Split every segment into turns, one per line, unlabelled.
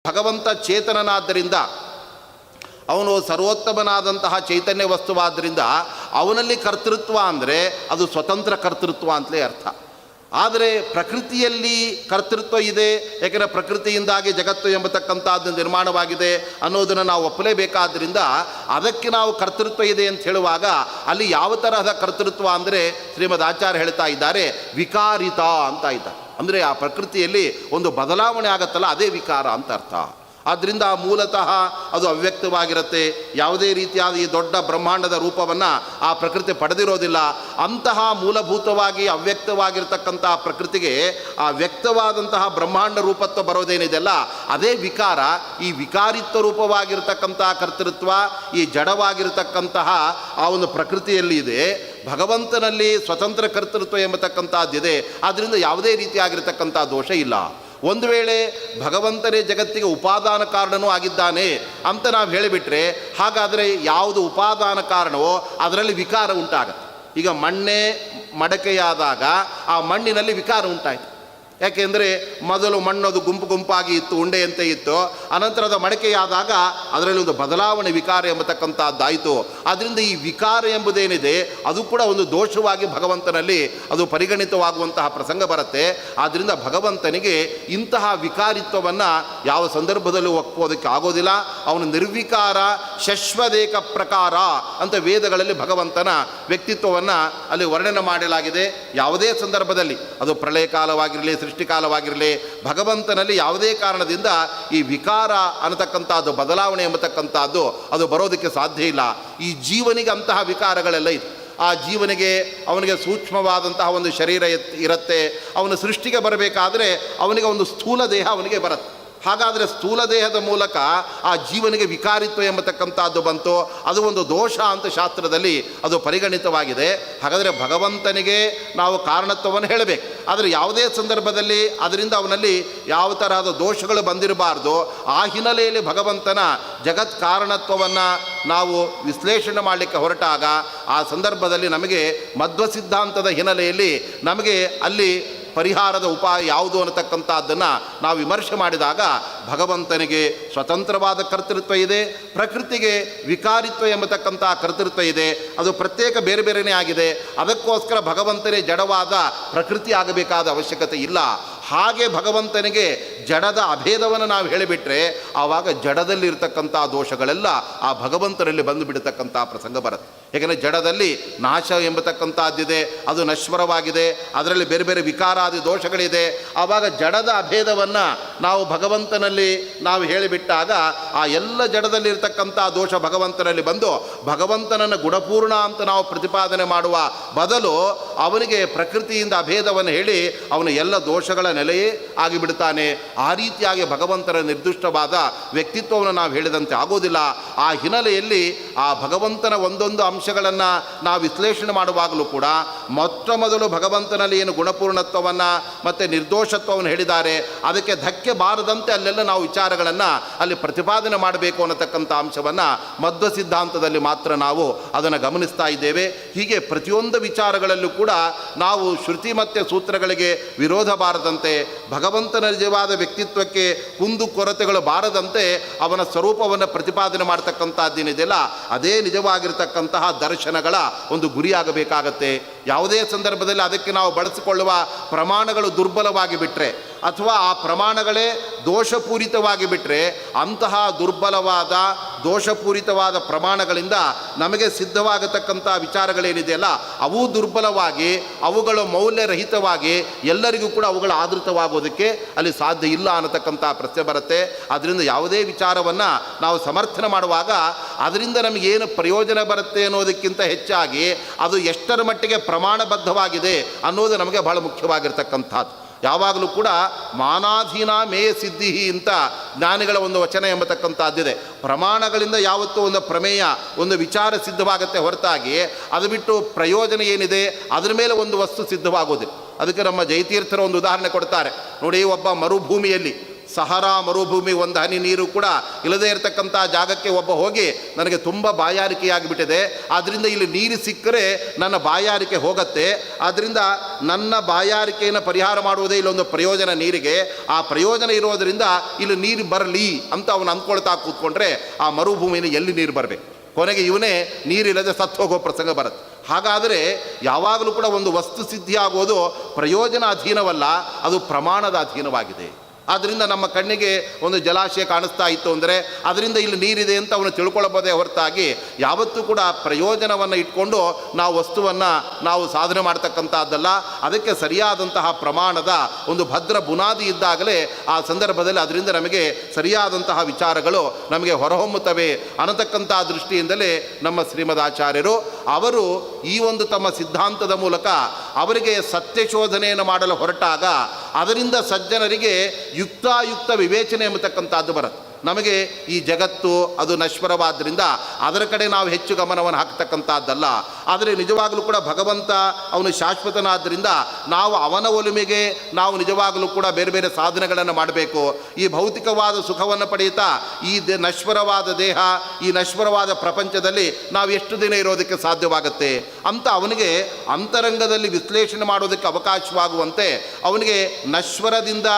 ಭಗವಂತ ಚೇತನನಾದ್ದರಿಂದ ಅವನು ಸರ್ವೋತ್ತಮನಾದಂತಹ ಚೈತನ್ಯ ವಸ್ತುವಾದ್ದರಿಂದ ಅವನಲ್ಲಿ ಕರ್ತೃತ್ವ ಅಂದರೆ ಅದು ಸ್ವತಂತ್ರ ಕರ್ತೃತ್ವ ಅಂತಲೇ ಅರ್ಥ. ಆದರೆ ಪ್ರಕೃತಿಯಲ್ಲಿ ಕರ್ತೃತ್ವ ಇದೆ, ಯಾಕೆಂದರೆ ಪ್ರಕೃತಿಯಿಂದಾಗಿ ಜಗತ್ತು ಎಂಬತಕ್ಕಂಥದ್ದು ನಿರ್ಮಾಣವಾಗಿದೆ ಅನ್ನೋದನ್ನು ನಾವು ಒಪ್ಪಲೇಬೇಕಾದ್ದರಿಂದ ಅದಕ್ಕೆ ನಾವು ಕರ್ತೃತ್ವ ಇದೆ ಅಂತ ಹೇಳುವಾಗ ಅಲ್ಲಿ ಯಾವ ತರಹದ ಕರ್ತೃತ್ವ ಅಂದರೆ ಶ್ರೀಮದ್ ಆಚಾರ್ಯ ಹೇಳ್ತಾ ಇದ್ದಾರೆ ವಿಕಾರಿತ ಅಂತ ಇದ್ದಾರೆ. ಅಂದರೆ ಆ ಪ್ರಕೃತಿಯಲ್ಲಿ ಒಂದು ಬದಲಾವಣೆ ಆಗತ್ತಲ್ಲ, ಅದೇ ವಿಕಾರ ಅಂತ ಅರ್ಥ. ಆದ್ದರಿಂದ ಮೂಲತಃ ಅದು ಅವ್ಯಕ್ತವಾಗಿರುತ್ತೆ. ಯಾವುದೇ ರೀತಿಯಾದ ಈ ದೊಡ್ಡ ಬ್ರಹ್ಮಾಂಡದ ರೂಪವನ್ನು ಆ ಪ್ರಕೃತಿ ಪಡೆದಿರೋದಿಲ್ಲ. ಅಂತಹ ಮೂಲಭೂತವಾಗಿ ಅವ್ಯಕ್ತವಾಗಿರ್ತಕ್ಕಂತಹ ಪ್ರಕೃತಿಗೆ ಆ ವ್ಯಕ್ತವಾದಂತಹ ಬ್ರಹ್ಮಾಂಡ ರೂಪತ್ವ ಬರೋದೇನಿದೆಯಲ್ಲ ಅದೇ ವಿಕಾರ. ಈ ವಿಕಾರಿತ್ವ ರೂಪವಾಗಿರ್ತಕ್ಕಂತಹ ಕರ್ತೃತ್ವ ಈ ಜಡವಾಗಿರ್ತಕ್ಕಂತಹ ಆ ಒಂದು ಪ್ರಕೃತಿಯಲ್ಲಿ ಇದೆ. ಭಗವಂತನಲ್ಲಿ ಸ್ವತಂತ್ರ ಕರ್ತೃತ್ವ ಎಂಬತಕ್ಕಂಥದ್ದಿದೆ. ಆದ್ದರಿಂದ ಯಾವುದೇ ರೀತಿಯಾಗಿರ್ತಕ್ಕಂಥ ದೋಷ ಇಲ್ಲ. ಒಂದು ವೇಳೆ ಭಗವಂತನೇ ಜಗತ್ತಿಗೆ ಉಪಾದಾನ ಕಾರಣನೂ ಆಗಿದ್ದಾನೆ ಅಂತ ನಾವು ಹೇಳಿಬಿಟ್ರೆ, ಹಾಗಾದರೆ ಯಾವುದು ಉಪಾದಾನ ಕಾರಣವೋ ಅದರಲ್ಲಿ ವಿಕಾರ ಉಂಟಾಗತ್ತೆ. ಈಗ ಮಣ್ಣೆ ಮಡಕೆಯಾದಾಗ ಆ ಮಣ್ಣಿನಲ್ಲಿ ವಿಕಾರ ಉಂಟಾಯಿತು. ಯಾಕೆಂದರೆ ಮೊದಲು ಮಣ್ಣದು ಗುಂಪು ಗುಂಪಾಗಿ ಇತ್ತು, ಉಂಡೆಯಂತೆ ಇತ್ತು. ಅನಂತರ ಅದು ಮಡಕೆಯಾದಾಗ ಅದರಲ್ಲಿ ಒಂದು ಬದಲಾವಣೆ ವಿಕಾರ ಎಂಬತಕ್ಕಂಥದ್ದಾಯಿತು. ಆದ್ದರಿಂದ ಈ ವಿಕಾರ ಎಂಬುದೇನಿದೆ ಅದು ಕೂಡ ಒಂದು ದೋಷವಾಗಿ ಭಗವಂತನಲ್ಲಿ ಅದು ಪರಿಗಣಿತವಾಗುವಂತಹ ಪ್ರಸಂಗ ಬರುತ್ತೆ. ಆದ್ದರಿಂದ ಭಗವಂತನಿಗೆ ಇಂತಹ ವಿಕಾರಿತ್ವವನ್ನು ಯಾವ ಸಂದರ್ಭದಲ್ಲೂ ಒಪ್ಪೋದಕ್ಕೆ ಆಗೋದಿಲ್ಲ. ಅವನು ನಿರ್ವಿಕಾರ ಶಶ್ವದೇಕ ಪ್ರಕಾರ ಅಂತ ವೇದಗಳಲ್ಲಿ ಭಗವಂತನ ವ್ಯಕ್ತಿತ್ವವನ್ನು ಅಲ್ಲಿ ವರ್ಣನೆ ಮಾಡಲಾಗಿದೆ. ಯಾವುದೇ ಸಂದರ್ಭದಲ್ಲಿ ಅದು ಪ್ರಳಯ ಕಾಲವಾಗಿರಲಿ ಸೃಷ್ಟಿಕಾಲವಾಗಿರಲಿ ಭಗವಂತನಲ್ಲಿ ಯಾವುದೇ ಕಾರಣದಿಂದ ಈ ವಿಕಾರ ಅನ್ನತಕ್ಕಂಥದ್ದು ಬದಲಾವಣೆ ಎಂಬತಕ್ಕಂಥದ್ದು ಅದು ಬರೋದಕ್ಕೆ ಸಾಧ್ಯ ಇಲ್ಲ. ಈ ಜೀವನಿಗೆ ಅಂತಹ ವಿಕಾರಗಳೆಲ್ಲ ಇದೆ. ಆ ಜೀವನಿಗೆ ಅವನಿಗೆ ಸೂಕ್ಷ್ಮವಾದಂತಹ ಒಂದು ಶರೀರ ಇರುತ್ತೆ. ಅವನು ಸೃಷ್ಟಿಗೆ ಬರಬೇಕಾದ್ರೆ ಅವನಿಗೆ ಒಂದು ಸ್ಥೂಲ ದೇಹ ಅವನಿಗೆ ಬರುತ್ತೆ. ಹಾಗಾದರೆ ಸ್ಥೂಲ ದೇಹದ ಮೂಲಕ ಆ ಜೀವನಿಗೆ ವಿಕಾರಿತ್ವ ಎಂಬತಕ್ಕಂಥದ್ದು ಬಂತು. ಅದು ಒಂದು ದೋಷ ಅಂತ ಶಾಸ್ತ್ರದಲ್ಲಿ ಅದು ಪರಿಗಣಿತವಾಗಿದೆ. ಹಾಗಾದರೆ ಭಗವಂತನಿಗೆ ನಾವು ಕಾರಣತ್ವವನ್ನು ಹೇಳಬೇಕು. ಆದರೆ ಯಾವುದೇ ಸಂದರ್ಭದಲ್ಲಿ ಅದರಿಂದ ಅವನಲ್ಲಿ ಯಾವ ತರಹದ ದೋಷಗಳು ಬಂದಿರಬಾರ್ದು. ಆ ಹಿನ್ನೆಲೆಯಲ್ಲಿ ಭಗವಂತನ ಜಗತ್ ಕಾರಣತ್ವವನ್ನು ನಾವು ವಿಶ್ಲೇಷಣೆ ಮಾಡಲಿಕ್ಕೆ ಹೊರಟಾಗ ಆ ಸಂದರ್ಭದಲ್ಲಿ ನಮಗೆ ಮಧ್ವ ಸಿದ್ಧಾಂತದ ಹಿನ್ನೆಲೆಯಲ್ಲಿ ನಮಗೆ ಅಲ್ಲಿ ಪರಿಹಾರದ ಉಪಾಯ ಯಾವುದು ಅನ್ನತಕ್ಕಂಥದ್ದನ್ನು ನಾವು ವಿಮರ್ಶೆ ಮಾಡಿದಾಗ ಭಗವಂತನಿಗೆ ಸ್ವತಂತ್ರವಾದ ಕರ್ತೃತ್ವ ಇದೆ, ಪ್ರಕೃತಿಗೆ ವಿಕಾರಿತ್ವ ಎಂಬತಕ್ಕಂಥ ಕರ್ತೃತ್ವ ಇದೆ. ಅದು ಪ್ರತ್ಯೇಕ ಬೇರೆ ಬೇರೆಯೇ ಆಗಿದೆ. ಅದಕ್ಕೋಸ್ಕರ ಭಗವಂತನೇ ಜಡವಾದ ಪ್ರಕೃತಿ ಆಗಬೇಕಾದ ಅವಶ್ಯಕತೆ ಇಲ್ಲ. ಹಾಗೆ ಭಗವಂತನಿಗೆ ಜಡದ ಅಭೇದವನ್ನು ನಾವು ಹೇಳಿಬಿಟ್ರೆ ಆವಾಗ ಜಡದಲ್ಲಿರ್ತಕ್ಕಂಥ ದೋಷಗಳೆಲ್ಲ ಆ ಭಗವಂತನಲ್ಲಿ ಬಂದು ಬಿಡತಕ್ಕಂಥ ಪ್ರಸಂಗ ಬರುತ್ತೆ. ಏಕೆಂದರೆ ಜಡದಲ್ಲಿ ನಾಶ ಎಂಬತಕ್ಕಂಥದ್ದಿದೆ, ಅದು ನಶ್ವರವಾಗಿದೆ. ಅದರಲ್ಲಿ ಬೇರೆ ಬೇರೆ ವಿಕಾರಾದಿ ದೋಷಗಳಿದೆ. ಆವಾಗ ಜಡದ ಅಭೇದವನ್ನು ನಾವು ಭಗವಂತನಲ್ಲಿ ನಾವು ಹೇಳಿಬಿಟ್ಟಾಗ ಆ ಎಲ್ಲ ಜಡದಲ್ಲಿರ್ತಕ್ಕಂಥ ದೋಷ ಭಗವಂತನಲ್ಲಿ ಬಂದು ಭಗವಂತನನ್ನು ಗುಣಪೂರ್ಣ ಅಂತ ನಾವು ಪ್ರತಿಪಾದನೆ ಮಾಡುವ ಬದಲು ಅವನಿಗೆ ಪ್ರಕೃತಿಯಿಂದ ಅಭೇದವನ್ನು ಹೇಳಿ ಅವನ ಎಲ್ಲ ದೋಷಗಳ ನೆಲೆಯೇ ಆಗಿಬಿಡ್ತಾನೆ. ಆ ರೀತಿಯಾಗಿ ಭಗವಂತನ ನಿರ್ದಿಷ್ಟವಾದ ವ್ಯಕ್ತಿತ್ವವನ್ನು ನಾವು ಹೇಳಿದಂತೆ ಆಗೋದಿಲ್ಲ. ಆ ಹಿನ್ನೆಲೆಯಲ್ಲಿ ಆ ಭಗವಂತನ ಒಂದೊಂದು ಅಂಶಗಳನ್ನು ನಾವು ವಿಶ್ಲೇಷಣೆ ಮಾಡುವಾಗಲೂ ಕೂಡ ಮೊಟ್ಟ ಮೊದಲು ಭಗವಂತನಲ್ಲಿ ಏನು ಗುಣಪೂರ್ಣತ್ವವನ್ನು ಮತ್ತು ನಿರ್ದೋಷತ್ವವನ್ನು ಹೇಳಿದ್ದಾರೆ ಅದಕ್ಕೆ ಧಕ್ಕೆ ಬಾರದಂತೆ ಅಲ್ಲೆಲ್ಲ ನಾವು ವಿಚಾರಗಳನ್ನು ಅಲ್ಲಿ ಪ್ರತಿಪಾದನೆ ಮಾಡಬೇಕು ಅನ್ನತಕ್ಕಂಥ ಅಂಶವನ್ನು ಮಧ್ವ ಸಿದ್ಧಾಂತದಲ್ಲಿ ಮಾತ್ರ ನಾವು ಅದನ್ನು ಗಮನಿಸ್ತಾ ಇದ್ದೇವೆ. ಹೀಗೆ ಪ್ರತಿಯೊಂದು ವಿಚಾರಗಳಲ್ಲೂ ಕೂಡ ನಾವು ಶ್ರುತಿ ಮತ್ತು ಸೂತ್ರಗಳಿಗೆ ವಿರೋಧ ಬಾರದಂತೆ, ಭಗವಂತನ ನಿಜವಾದ ವ್ಯಕ್ತಿತ್ವಕ್ಕೆ ಕುಂದು ಕೊರತೆಗಳು ಬಾರದಂತೆ ಅವನ ಸ್ವರೂಪವನ್ನು ಪ್ರತಿಪಾದನೆ ಮಾಡ್ತಕ್ಕಂಥದ್ದೇನಿದೆಯಲ್ಲ ಅದೇ ನಿಜವಾಗಿರ್ತಕ್ಕಂತಹ ದರ್ಶನಗಳ ಒಂದು ಗುರಿಯಾಗಬೇಕಾಗತ್ತೆ. ಯಾವುದೇ ಸಂದರ್ಭದಲ್ಲಿ ಅದಕ್ಕೆ ನಾವು ಬಳಸಿಕೊಳ್ಳುವ ಪ್ರಮಾಣಗಳು ದುರ್ಬಲವಾಗಿ ಬಿಟ್ಟರೆ ಅಥವಾ ಆ ಪ್ರಮಾಣಗಳೇ ದೋಷಪೂರಿತವಾಗಿ ಬಿಟ್ಟರೆ ಅಂತಹ ದುರ್ಬಲವಾದ ದೋಷಪೂರಿತವಾದ ಪ್ರಮಾಣಗಳಿಂದ ನಮಗೆ ಸಿದ್ಧವಾಗತಕ್ಕಂಥ ವಿಚಾರಗಳೇನಿದೆಯಲ್ಲ ಅವು ದುರ್ಬಲವಾಗಿ ಅವುಗಳು ಮೌಲ್ಯರಹಿತವಾಗಿ ಎಲ್ಲರಿಗೂ ಕೂಡ ಅವುಗಳು ಆದೃತವಾಗೋದಕ್ಕೆ ಅಲ್ಲಿ ಸಾಧ್ಯ ಇಲ್ಲ ಅನ್ನತಕ್ಕಂಥ ಪ್ರಶ್ನೆ ಬರುತ್ತೆ. ಅದರಿಂದ ಯಾವುದೇ ವಿಚಾರವನ್ನು ನಾವು ಸಮರ್ಥನೆ ಮಾಡುವಾಗ ಅದರಿಂದ ನಮಗೇನು ಪ್ರಯೋಜನ ಬರುತ್ತೆ ಅನ್ನೋದಕ್ಕಿಂತ ಹೆಚ್ಚಾಗಿ ಅದು ಎಷ್ಟರ ಮಟ್ಟಿಗೆ ಪ್ರಮಾಣಬದ್ಧವಾಗಿದೆ ಅನ್ನೋದು ನಮಗೆ ಬಹಳ ಮುಖ್ಯವಾಗಿರ್ತಕ್ಕಂಥದ್ದು. ಯಾವಾಗಲೂ ಕೂಡ ಮಾನಾಧೀನ ಮೇಯ ಸಿದ್ಧಿ ಅಂತ ಜ್ಞಾನಿಗಳ ಒಂದು ವಚನ ಎಂಬತಕ್ಕಂಥದ್ದಿದೆ. ಪ್ರಮಾಣಗಳಿಂದ ಯಾವತ್ತೂ ಒಂದು ಪ್ರಮೇಯ ಒಂದು ವಿಚಾರ ಸಿದ್ಧವಾಗುತ್ತೆ ಹೊರತಾಗಿ ಅದು ಬಿಟ್ಟು ಪ್ರಯೋಜನ ಏನಿದೆ ಅದರ ಮೇಲೆ ಒಂದು ವಸ್ತು ಸಿದ್ಧವಾಗೋದಿಲ್ಲ. ಅದಕ್ಕೆ ನಮ್ಮ ಜಯತೀರ್ಥರ ಒಂದು ಉದಾಹರಣೆ ಕೊಡ್ತಾರೆ ನೋಡಿ. ಒಬ್ಬ ಮರುಭೂಮಿಯಲ್ಲಿ ಸಹರಾ ಮರುಭೂಮಿ ಒಂದು ಹನಿ ನೀರು ಕೂಡ ಇಲ್ಲದೇ ಇರತಕ್ಕಂಥ ಜಾಗಕ್ಕೆ ಒಬ್ಬ ಹೋಗಿ ನನಗೆ ತುಂಬ ಬಾಯಾರಿಕೆಯಾಗಿಬಿಟ್ಟಿದೆ, ಆದ್ದರಿಂದ ಇಲ್ಲಿ ನೀರು ಸಿಕ್ಕರೆ ನನ್ನ ಬಾಯಾರಿಕೆ ಹೋಗುತ್ತೆ, ಆದ್ದರಿಂದ ನನ್ನ ಬಾಯಾರಿಕೆಯನ್ನು ಪರಿಹಾರ ಮಾಡುವುದೇ ಇಲ್ಲೊಂದು ಪ್ರಯೋಜನ ನೀರಿಗೆ, ಆ ಪ್ರಯೋಜನ ಇರೋದರಿಂದ ಇಲ್ಲಿ ನೀರು ಬರಲಿ ಅಂತ ಅವನು ಅಂದ್ಕೊಳ್ತಾ ಕೂತ್ಕೊಂಡ್ರೆ ಆ ಮರುಭೂಮಿಯಲ್ಲಿ ಎಲ್ಲಿ ನೀರು ಬರಬೇಕು? ಕೊನೆಗೆ ಇವನೇ ನೀರಿಲ್ಲದೆ ಸತ್ತು ಹೋಗೋ ಪ್ರಸಂಗ ಬರುತ್ತೆ. ಹಾಗಾದರೆ ಯಾವಾಗಲೂ ಕೂಡ ಒಂದು ವಸ್ತು ಸಿದ್ಧಿಯಾಗೋದು ಪ್ರಯೋಜನ ಅಧೀನವಲ್ಲ, ಅದು ಪ್ರಮಾಣದ ಅಧೀನವಾಗಿದೆ. ಆದ್ದರಿಂದ ನಮ್ಮ ಕಣ್ಣಿಗೆ ಒಂದು ಜಲಾಶಯ ಕಾಣಿಸ್ತಾ ಇತ್ತು ಅಂದರೆ ಅದರಿಂದ ಇಲ್ಲಿ ನೀರಿದೆ ಅಂತ ಅವನು ತಿಳ್ಕೊಳ್ಳಬೋದೇ ಹೊರತಾಗಿ ಯಾವತ್ತೂ ಕೂಡ ಪ್ರಯೋಜನವನ್ನು ಇಟ್ಕೊಂಡು ನಾವು ವಸ್ತುವನ್ನು ನಾವು ಸಾಧನೆ ಮಾಡ್ತಕ್ಕಂಥದ್ದಲ್ಲ. ಅದಕ್ಕೆ ಸರಿಯಾದಂತಹ ಪ್ರಮಾಣದ ಒಂದು ಭದ್ರ ಬುನಾದಿ ಇದ್ದಾಗಲೇ ಆ ಸಂದರ್ಭದಲ್ಲಿ ಅದರಿಂದ ನಮಗೆ ಸರಿಯಾದಂತಹ ವಿಚಾರಗಳು ನಮಗೆ ಹೊರಹೊಮ್ಮುತ್ತವೆ ಅನ್ನತಕ್ಕಂಥ ದೃಷ್ಟಿಯಿಂದಲೇ ನಮ್ಮ ಶ್ರೀಮದಾಚಾರ್ಯರು ಅವರು ಈ ಒಂದು ತಮ್ಮ ಸಿದ್ಧಾಂತದ ಮೂಲಕ ಅವರಿಗೆ ಸತ್ಯಶೋಧನೆಯನ್ನು ಮಾಡಲು ಹೊರಟಾಗ ಅದರಿಂದ ಸಜ್ಜನರಿಗೆ ಯುಕ್ತಾಯುಕ್ತ ವಿವೇಚನೆ ಎಂಬತಕ್ಕಂಥದ್ದು ಬರುತ್ತೆ. ನಮಗೆ ಈ ಜಗತ್ತು ಅದು ನಶ್ವರವಾದ್ದರಿಂದ ಅದರ ಕಡೆ ನಾವು ಹೆಚ್ಚು ಗಮನವನ್ನು ಹಾಕ್ತಕ್ಕಂಥದ್ದಲ್ಲ. ಆದರೆ ನಿಜವಾಗಲೂ ಕೂಡ ಭಗವಂತ ಅವನು ಶಾಶ್ವತನಾದ್ದರಿಂದ ನಾವು ಅವನ ಒಲಿಮೆಗೆ ನಾವು ನಿಜವಾಗಲೂ ಕೂಡ ಬೇರೆ ಬೇರೆ ಸಾಧನೆಗಳನ್ನು ಮಾಡಬೇಕು. ಈ ಭೌತಿಕವಾದ ಸುಖವನ್ನು ಪಡೆಯುತ್ತಾ ಈ ನಶ್ವರವಾದ ದೇಹ, ಈ ನಶ್ವರವಾದ ಪ್ರಪಂಚದಲ್ಲಿ ನಾವು ಎಷ್ಟು ದಿನ ಇರೋದಕ್ಕೆ ಸಾಧ್ಯವಾಗುತ್ತೆ ಅಂತ ಅವನಿಗೆ ಅಂತರಂಗದಲ್ಲಿ ವಿಶ್ಲೇಷಣೆ ಮಾಡೋದಕ್ಕೆ ಅವಕಾಶವಾಗುವಂತೆ ಅವನಿಗೆ ನಶ್ವರದಿಂದ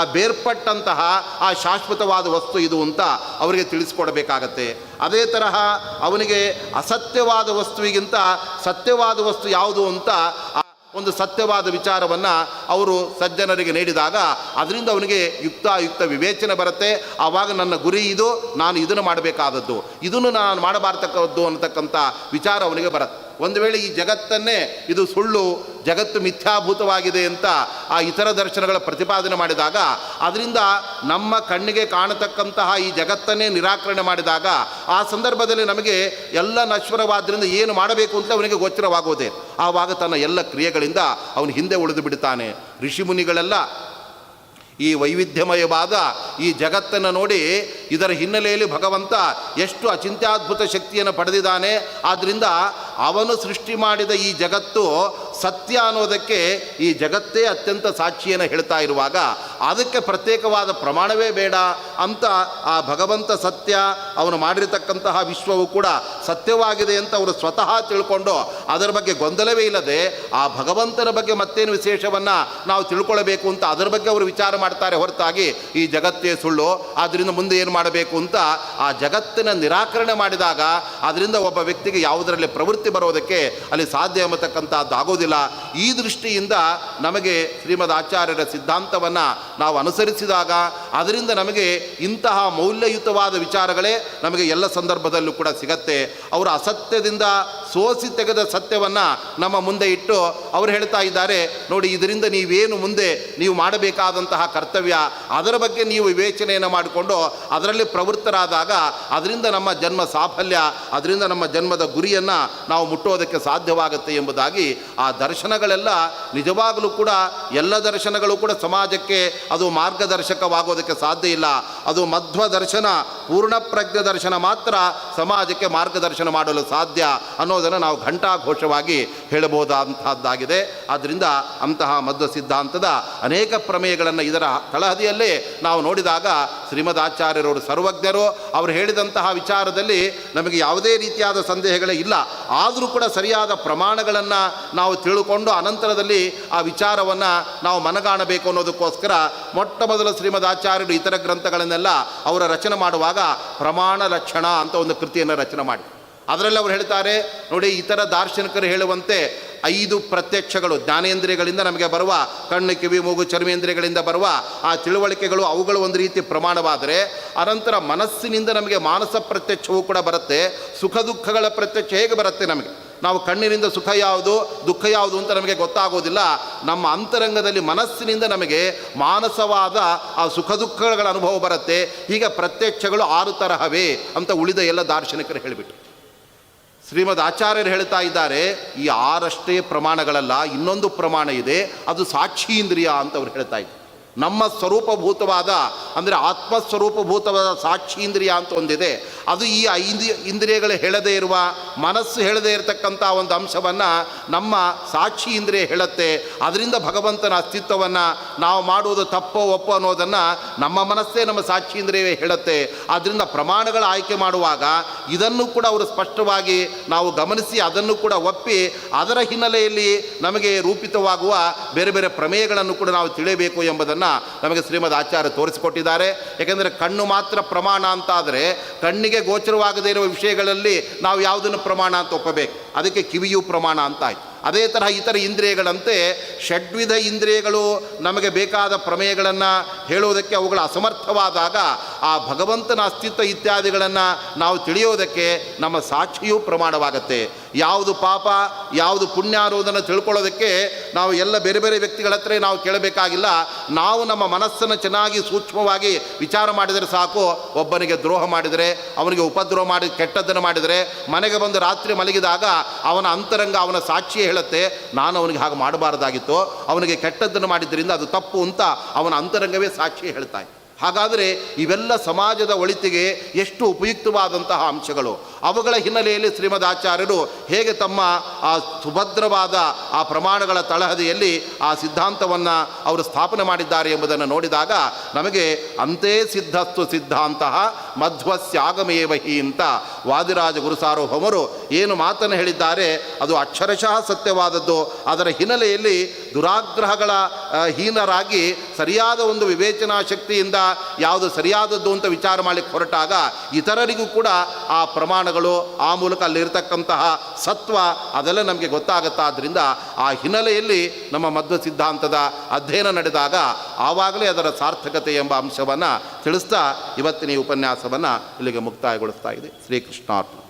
ಆ ಬೇರ್ಪಟ್ಟಂತಹ ಆ ಶಾಶ್ವತವಾದ ವಸ್ತು ಇದು ಅಂತ ಅವರಿಗೆ ತಿಳಿಸ್ಕೊಡಬೇಕಾಗತ್ತೆ. ಅದೇ ತರಹ ಅವನಿಗೆ ಅಸತ್ಯವಾದ ವಸ್ತುವಿಗಿಂತ ಸತ್ಯವಾದ ವಸ್ತು ಯಾವುದು ಅಂತ ಒಂದು ಸತ್ಯವಾದ ವಿಚಾರವನ್ನು ಅವರು ಸಜ್ಜನರಿಗೆ ನೀಡಿದಾಗ ಅದರಿಂದ ಅವನಿಗೆ ಯುಕ್ತಾಯುಕ್ತ ವಿವೇಚನೆ ಬರುತ್ತೆ. ಆವಾಗ ನನ್ನ ಗುರಿ ಇದು, ನಾನು ಇದನ್ನು ಮಾಡಬೇಕಾದದ್ದು, ಇದನ್ನು ನಾನು ಮಾಡಬಾರ್ತಕ್ಕದ್ದು ಅನ್ನತಕ್ಕಂಥ ವಿಚಾರ ಅವನಿಗೆ ಬರುತ್ತೆ. ಒಂದು ವೇಳೆ ಈ ಜಗತ್ತನ್ನೇ ಇದು ಸುಳ್ಳು, ಜಗತ್ತು ಮಿಥ್ಯಾಭೂತವಾಗಿದೆ ಅಂತ ಆ ಇತರ ದರ್ಶನಗಳ ಪ್ರತಿಪಾದನೆ ಮಾಡಿದಾಗ ಅದರಿಂದ ನಮ್ಮ ಕಣ್ಣಿಗೆ ಕಾಣತಕ್ಕಂತಹ ಈ ಜಗತ್ತನ್ನೇ ನಿರಾಕರಣೆ ಮಾಡಿದಾಗ ಆ ಸಂದರ್ಭದಲ್ಲಿ ನಮಗೆ ಎಲ್ಲ ನಶ್ವರವಾದ್ದರಿಂದ ಏನು ಮಾಡಬೇಕು ಅಂತ ಅವನಿಗೆ ಗೋಚರವಾಗೋದೆ. ಆವಾಗ ತನ್ನ ಎಲ್ಲ ಕ್ರಿಯೆಗಳಿಂದ ಅವನು ಹಿಂದೆ ಉಳಿದು ಬಿಡ್ತಾನೆ. ಋಷಿಮುನಿಗಳೆಲ್ಲ ಈ ವೈವಿಧ್ಯಮಯವಾದ ಈ ಜಗತ್ತನ್ನು ನೋಡಿ ಇದರ ಹಿನ್ನೆಲೆಯಲ್ಲಿ ಭಗವಂತ ಎಷ್ಟು ಅಚಿಂತ್ಯದ್ಭುತ ಶಕ್ತಿಯನ್ನು ಪಡೆದಿದ್ದಾನೆ, ಆದ್ದರಿಂದ ಅವನು ಸೃಷ್ಟಿ ಮಾಡಿದ ಈ ಜಗತ್ತು ಸತ್ಯ ಅನ್ನೋದಕ್ಕೆ ಈ ಜಗತ್ತೇ ಅತ್ಯಂತ ಸಾಕ್ಷಿಯನ್ನು ಹೇಳ್ತಾ ಇರುವಾಗ ಅದಕ್ಕೆ ಪ್ರತ್ಯೇಕವಾದ ಪ್ರಮಾಣವೇ ಬೇಡ ಅಂತ ಆ ಭಗವಂತ ಸತ್ಯ, ಅವನು ಮಾಡಿರತಕ್ಕಂತಹ ವಿಶ್ವವು ಕೂಡ ಸತ್ಯವಾಗಿದೆ ಅಂತ ಅವರು ಸ್ವತಃ ತಿಳ್ಕೊಂಡು ಅದರ ಬಗ್ಗೆ ಗೊಂದಲವೇ ಇಲ್ಲದೆ ಆ ಭಗವಂತನ ಬಗ್ಗೆ ಮತ್ತೇನು ವಿಶೇಷವನ್ನು ನಾವು ತಿಳ್ಕೊಳ್ಬೇಕು ಅಂತ ಅದರ ಬಗ್ಗೆ ಅವರು ವಿಚಾರ ಮಾಡ್ತಾರೆ ಹೊರತಾಗಿ ಈ ಜಗತ್ತೇ ಸುಳ್ಳು, ಆದ್ದರಿಂದ ಮುಂದೆ ಏನು ಮಾಡಬೇಕು ಅಂತ ಆ ಜಗತ್ತಿನ ನಿರಾಕರಣೆ ಮಾಡಿದಾಗ ಅದರಿಂದ ಒಬ್ಬ ವ್ಯಕ್ತಿಗೆ ಯಾವುದರಲ್ಲಿ ಪ್ರವೃತ್ತಿ ಬರೋದಕ್ಕೆ ಅಲ್ಲಿ ಸಾಧ್ಯ ಎಂಬತಕ್ಕಂಥದ್ದು ಆಗೋದಿಲ್ಲ. ಈ ದೃಷ್ಟಿಯಿಂದ ನಮಗೆ ಶ್ರೀಮದ್ ಆಚಾರ್ಯರ ಸಿದ್ಧಾಂತವನ್ನು ನಾವು ಅನುಸರಿಸಿದಾಗ ಅದರಿಂದ ನಮಗೆ ಇಂತಹ ಮೌಲ್ಯಯುತವಾದ ವಿಚಾರಗಳೇ ನಮಗೆ ಎಲ್ಲ ಸಂದರ್ಭದಲ್ಲೂ ಕೂಡ ಸಿಗತ್ತೆ. ಅವರು ಅಸತ್ಯದಿಂದ ಸೋಸಿ ತೆಗೆದ ಸತ್ಯವನ್ನು ನಮ್ಮ ಮುಂದೆ ಇಟ್ಟು ಅವರು ಹೇಳ್ತಾ ಇದ್ದಾರೆ, ನೋಡಿ ಇದರಿಂದ ನೀವೇನು ಮುಂದೆ ನೀವು ಮಾಡಬೇಕಾದಂತಹ ಕರ್ತವ್ಯ ಅದರ ಬಗ್ಗೆ ನೀವು ವಿವೇಚನೆಯನ್ನು ಮಾಡಿಕೊಂಡು ಅದರಲ್ಲಿ ಪ್ರವೃತ್ತರಾದಾಗ ಅದರಿಂದ ನಮ್ಮ ಜನ್ಮ ಸಾಫಲ್ಯ, ಅದರಿಂದ ನಮ್ಮ ಜನ್ಮದ ಗುರಿಯನ್ನು ನಾವು ಮುಟ್ಟೋದಕ್ಕೆ ಸಾಧ್ಯವಾಗುತ್ತೆ ಎಂಬುದಾಗಿ ಆ ದರ್ಶನಗಳೆಲ್ಲ ನಿಜವಾಗಲೂ ಕೂಡ ಎಲ್ಲ ದರ್ಶನಗಳು ಕೂಡ ಸಮಾಜಕ್ಕೆ ಅದು ಮಾರ್ಗದರ್ಶಕವಾಗೋದಕ್ಕೆ ಸಾಧ್ಯ ಇಲ್ಲ. ಅದು ಮಧ್ವ ದರ್ಶನ, ಪೂರ್ಣ ಪ್ರಜ್ಞ ದರ್ಶನ ಮಾತ್ರ ಸಮಾಜಕ್ಕೆ ಮಾರ್ಗದರ್ಶನ ಮಾಡಲು ಸಾಧ್ಯ ಅನ್ನೋದನ್ನು ನಾವು ಘಂಟಾಘೋಷವಾಗಿ ಹೇಳಬಹುದಾದಂತಹದ್ದಾಗಿದೆ. ಆದ್ದರಿಂದ ಅಂತಹ ಮಧ್ವ ಸಿದ್ಧಾಂತದ ಅನೇಕ ಪ್ರಮೇಯಗಳನ್ನು ಇದರ ತಳಹದಿಯಲ್ಲೇ ನಾವು ನೋಡಿದಾಗ ಶ್ರೀಮದ್ ಆಚಾರ್ಯರವರು ಸರ್ವಜ್ಞರು, ಅವರು ಹೇಳಿದಂತಹ ವಿಚಾರದಲ್ಲಿ ನಮಗೆ ಯಾವುದೇ ರೀತಿಯಾದ ಸಂದೇಹಗಳೇ ಇಲ್ಲ. ಆದರೂ ಕೂಡ ಸರಿಯಾದ ಪ್ರಮಾಣಗಳನ್ನು ನಾವು ತಿಳ್ಕೊಂಡು ಅನಂತರದಲ್ಲಿ ಆ ವಿಚಾರವನ್ನು ನಾವು ಮನಗಾಣಬೇಕು ಅನ್ನೋದಕ್ಕೋಸ್ಕರ ಮೊಟ್ಟ ಮೊದಲು ಶ್ರೀಮದ್ ಆಚಾರ್ಯರು ಇತರ ಗ್ರಂಥಗಳನ್ನೆಲ್ಲ ಅವರ ರಚನೆ ಮಾಡುವಾಗ ಪ್ರಮಾಣ ಲಕ್ಷಣ ಅಂತ ಒಂದು ಕೃತಿಯನ್ನು ರಚನೆ ಮಾಡಿ ಅದರಲ್ಲಿ ಅವರು ಹೇಳ್ತಾರೆ, ನೋಡಿ ಇತರ ದಾರ್ಶನಿಕರು ಹೇಳುವಂತೆ 5 ಪ್ರತ್ಯಕ್ಷಗಳು ಜ್ಞಾನೇಂದ್ರಿಯಗಳಿಂದ ನಮಗೆ ಬರುವ ಕಣ್ಣು, ಕಿವಿ, ಮೂಗು, ಚರ್ಮೇಂದ್ರಿಯಗಳಿಂದ ಬರುವ ಆ ತಿಳುವಳಿಕೆಗಳು ಅವುಗಳು ಒಂದು ರೀತಿ ಪ್ರಮಾಣವಾದರೆ ಅನಂತರ ಮನಸ್ಸಿನಿಂದ ನಮಗೆ ಮಾನಸ ಪ್ರತ್ಯಕ್ಷವೂ ಕೂಡ ಬರುತ್ತೆ. ಸುಖ ದುಃಖಗಳ ಪ್ರತ್ಯಕ್ಷ ಹೇಗೆ ಬರುತ್ತೆ ನಮಗೆ? ನಾವು ಕಣ್ಣಿನಿಂದ ಸುಖ ಯಾವುದು ದುಃಖ ಯಾವುದು ಅಂತ ನಮಗೆ ಗೊತ್ತಾಗೋದಿಲ್ಲ. ನಮ್ಮ ಅಂತರಂಗದಲ್ಲಿ ಮನಸ್ಸಿನಿಂದ ನಮಗೆ ಮಾನಸವಾದ ಆ ಸುಖ ದುಃಖಗಳ ಅನುಭವ ಬರುತ್ತೆ. ಹೀಗೆ ಪ್ರತ್ಯಕ್ಷಗಳು 6 ತರಹವೇ ಅಂತ ಉಳಿದ ಎಲ್ಲ ದಾರ್ಶನಿಕರು ಹೇಳಿಬಿಟ್ಟು ಶ್ರೀಮದ್ ಆಚಾರ್ಯರು ಹೇಳ್ತಾ ಇದ್ದಾರೆ, ಈ 6 ಪ್ರಮಾಣಗಳಲ್ಲ, ಇನ್ನೊಂದು ಪ್ರಮಾಣ ಇದೆ, ಅದು ಸಾಕ್ಷಿ ಇಂದ್ರಿಯ ಅಂತ ಅವ್ರು ಹೇಳ್ತಾ ಇದ್ದಾರೆ. ನಮ್ಮ ಸ್ವರೂಪಭೂತವಾದ ಅಂದರೆ ಆತ್ಮಸ್ವರೂಪಭೂತವಾದ ಸಾಕ್ಷಿ ಇಂದ್ರಿಯ ಅಂತ ಒಂದಿದೆ. ಅದು ಈ ಇಂದ್ರಿಯಗಳು ಹೇಳದೇ ಇರುವ, ಮನಸ್ಸು ಹೇಳದೇ ಇರತಕ್ಕಂಥ ಒಂದು ಅಂಶವನ್ನು ನಮ್ಮ ಸಾಕ್ಷಿ ಇಂದ್ರಿಯ ಹೇಳುತ್ತೆ. ಅದರಿಂದ ಭಗವಂತನ ಅಸ್ತಿತ್ವವನ್ನು ನಾವು ಮಾಡುವುದು ತಪ್ಪೋ ಒಪ್ಪೋ ಅನ್ನೋದನ್ನು ನಮ್ಮ ಮನಸ್ಸೇ ನಮ್ಮ ಸಾಕ್ಷಿ ಇಂದ್ರಿಯವೇ ಹೇಳುತ್ತೆ. ಆದ್ದರಿಂದ ಪ್ರಮಾಣಗಳ ಆಯ್ಕೆ ಮಾಡುವಾಗ ಇದನ್ನು ಕೂಡ ಅವರು ಸ್ಪಷ್ಟವಾಗಿ ನಾವು ಗಮನಿಸಿ ಅದನ್ನು ಕೂಡ ಒಪ್ಪಿ ಅದರ ಹಿನ್ನೆಲೆಯಲ್ಲಿ ನಮಗೆ ರೂಪಿತವಾಗುವ ಬೇರೆ ಬೇರೆ ಪ್ರಮೇಯಗಳನ್ನು ಕೂಡ ನಾವು ತಿಳಿಯಬೇಕು ಎಂಬುದನ್ನು ನಮಗೆ ಶ್ರೀಮದ್ ಆಚಾರ್ಯ ತೋರಿಸಿಕೊಟ್ಟಿದ್ದಾರೆ. ಏಕೆಂದರೆ ಕಣ್ಣು ಮಾತ್ರ ಪ್ರಮಾಣ ಅಂತ ಆದರೆ ಕಣ್ಣಿಗೆ ಗೋಚರವಾಗದೇ ಇರುವ ವಿಷಯಗಳಲ್ಲಿ ನಾವು ಯಾವುದನ್ನು ಪ್ರಮಾಣ ಅಂತ ಒಪ್ಪಬೇಕು? ಅದಕ್ಕೆ ಕಿವಿಯೂ ಪ್ರಮಾಣ ಅಂತ ಆಯ್ತು. ಅದೇ ತರಹ ಇತರ ಇಂದ್ರಿಯಗಳಂತೆ ಷಡ್ವಿಧ ಇಂದ್ರಿಯಗಳು ನಮಗೆ ಬೇಕಾದ ಪ್ರಮೇಯಗಳನ್ನು ಹೇಳುವುದಕ್ಕೆ ಅವುಗಳ ಅಸಮರ್ಥವಾದಾಗ ಆ ಭಗವಂತನ ಅಸ್ತಿತ್ವ ಇತ್ಯಾದಿಗಳನ್ನು ನಾವು ತಿಳಿಯೋದಕ್ಕೆ ನಮ್ಮ ಸಾಕ್ಷಿಯೂ ಪ್ರಮಾಣವಾಗುತ್ತೆ. ಯಾವುದು ಪಾಪ ಯಾವುದು ಪುಣ್ಯ ಅನ್ನೋದನ್ನು ತಿಳ್ಕೊಳ್ಳೋದಕ್ಕೆ ನಾವು ಎಲ್ಲ ಬೇರೆ ಬೇರೆ ವ್ಯಕ್ತಿಗಳ ಹತ್ರ ನಾವು ಕೇಳಬೇಕಾಗಿಲ್ಲ. ನಾವು ನಮ್ಮ ಮನಸ್ಸನ್ನು ಚೆನ್ನಾಗಿ ಸೂಕ್ಷ್ಮವಾಗಿ ವಿಚಾರ ಮಾಡಿದರೆ ಸಾಕು. ಒಬ್ಬನಿಗೆ ದ್ರೋಹ ಮಾಡಿದರೆ, ಅವನಿಗೆ ಉಪದ್ರೋಹ ಮಾಡಿ ಕೆಟ್ಟದ್ದನ್ನು ಮಾಡಿದರೆ, ಮನೆಗೆ ಬಂದು ರಾತ್ರಿ ಮಲಗಿದಾಗ ಅವನ ಅಂತರಂಗ ಅವನ ಸಾಕ್ಷಿ ಹೇಳುತ್ತೆ, ನಾನು ಅವನಿಗೆ ಹಾಗೆ ಮಾಡಬಾರ್ದಾಗಿತ್ತು, ಅವನಿಗೆ ಕೆಟ್ಟದ್ದನ್ನು ಮಾಡಿದ್ದರಿಂದ ಅದು ತಪ್ಪು ಅಂತ ಅವನ ಅಂತರಂಗವೇ ಸಾಕ್ಷಿ ಹೇಳ್ತಾ ಇದೆ. ಹಾಗಾದರೆ ಇವೆಲ್ಲ ಸಮಾಜದ ಒಳಿತಿಗೆ ಎಷ್ಟು ಉಪಯುಕ್ತವಾದಂತಹ ಅಂಶಗಳು. ಅವುಗಳ ಹಿನ್ನೆಲೆಯಲ್ಲಿ ಶ್ರೀಮದ್ ಆಚಾರ್ಯರು ಹೇಗೆ ತಮ್ಮ ಆ ಸುಭದ್ರವಾದ ಆ ಪ್ರಮಾಣಗಳ ತಳಹದಿಯಲ್ಲಿ ಆ ಸಿದ್ಧಾಂತವನ್ನು ಅವರು ಸ್ಥಾಪನೆ ಮಾಡಿದ್ದಾರೆ ಎಂಬುದನ್ನು ನೋಡಿದಾಗ ನಮಗೆ ಅಂತೇ ಸಿದ್ಧಸ್ತು ಸಿದ್ಧಾಂತಹ ಮಧ್ವಸ್ಯಾಗಮೇವಹಿ ಅಂತ ವಾದಿರಾಜ ಗುರುಸಾರ್ವಭೌಮರು ಏನು ಮಾತನ್ನು ಹೇಳಿದ್ದಾರೆ ಅದು ಅಕ್ಷರಶಃ ಸತ್ಯವಾದದ್ದು. ಅದರ ಹಿನ್ನೆಲೆಯಲ್ಲಿ ದುರಾಗ್ರಹಗಳ ಹೀನರಾಗಿ ಸರಿಯಾದ ಒಂದು ವಿವೇಚನಾ ಶಕ್ತಿಯಿಂದ ಯಾವುದು ಸರಿಯಾದದ್ದು ಅಂತ ವಿಚಾರ ಮಾಡಲಿಕ್ಕೆ ಹೊರಟಾಗ ಇತರರಿಗೂ ಕೂಡ ಆ ಪ್ರಮಾಣಗಳು ಆ ಮೂಲಕ ಅಲ್ಲಿರ್ತಕ್ಕಂತಹ ಸತ್ವ ಅದೆಲ್ಲ ನಮಗೆ ಗೊತ್ತಾಗುತ್ತಾದ್ದರಿಂದ ಆ ಹಿನ್ನೆಲೆಯಲ್ಲಿ ನಮ್ಮ ಮಧ್ವ ಸಿದ್ಧಾಂತದ ಅಧ್ಯಯನ ನಡೆದಾಗ ಆವಾಗಲೇ ಅದರ ಸಾರ್ಥಕತೆ ಎಂಬ ಅಂಶವನ್ನು ತಿಳಿಸ್ತಾ ಇವತ್ತಿನ ಈ ಉಪನ್ಯಾಸವನ್ನು ಇಲ್ಲಿಗೆ ಮುಕ್ತಾಯಗೊಳಿಸ್ತಾ ಇದೆ. ಶ್ರೀಕೃಷ್ಣಾರ್ಪಣ.